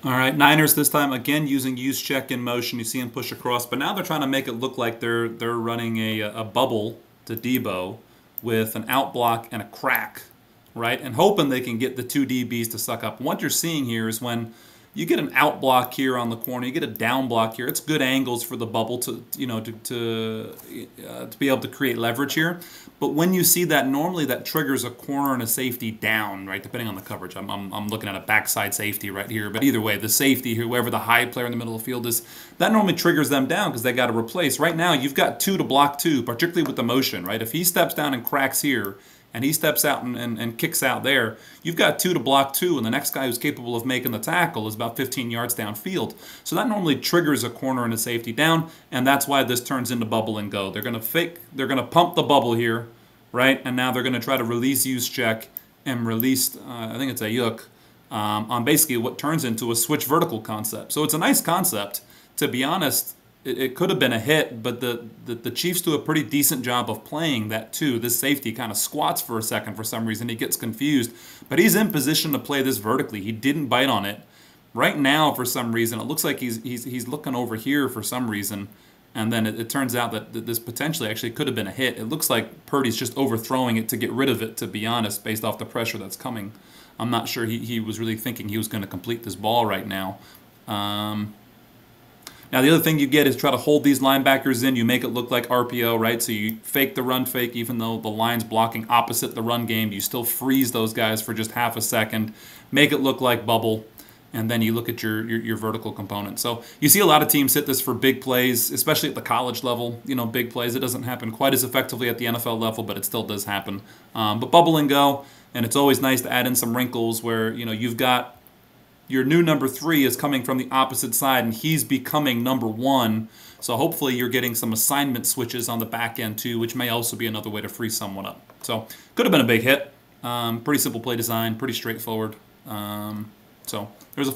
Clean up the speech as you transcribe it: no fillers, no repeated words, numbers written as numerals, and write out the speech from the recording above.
All right, Niners this time again using use check in motion. You see him push across, but now they're trying to make it look like they're running a bubble to Debo with an out block and a crack, right? And hoping they can get the two DBs to suck up. What you're seeing here is when you get an out block here on the corner, you get a down block here. It's good angles for the bubble to to be able to create leverage here. But when you see that, normally that triggers a corner and a safety down, right? Depending on the coverage. I'm looking at a backside safety right here. But either way, the safety, whoever the high player in the middle of the field is, that normally triggers them down because they got to replace. Right now, you've got two to block two, particularly with the motion, right? If he steps down and cracks here, and he steps out and kicks out there, you've got two to block two, and the next guy who's capable of making the tackle is about 15 yards downfield. So that normally triggers a corner and a safety down, and that's why this turns into bubble and go. They're going to pump the bubble here, right? And now they're going to try to release use check and release, I think it's a Ayuk, on basically what turns into a switch vertical concept. So it's a nice concept. To be honest, it could have been a hit, but the Chiefs do a pretty decent job of playing that too. This safety kind of squats for a second for some reason. He gets confused, but he's in position to play this vertically. He didn't bite on it. Right now, for some reason, it looks like he's looking over here for some reason, and then it turns out that this potentially actually could have been a hit. It looks like Purdy's just overthrowing it to get rid of it, to be honest, based off the pressure that's coming. I'm not sure he was really thinking he was going to complete this ball right now. Now, the other thing you get is try to hold these linebackers in. You make it look like RPO, right? So you fake the run fake, even though the line's blocking opposite the run game. You still freeze those guys for just half a second. Make it look like bubble. And then you look at your vertical component. So you see a lot of teams hit this for big plays, especially at the college level. Big plays. It doesn't happen quite as effectively at the NFL level, but it still does happen. But bubble and go. And it's always nice to add in some wrinkles where, you've got your new number 3 is coming from the opposite side, and he's becoming number 1. So hopefully you're getting some assignment switches on the back end too, which may also be another way to free someone up. So could have been a big hit. Pretty simple play design, pretty straightforward. So there's a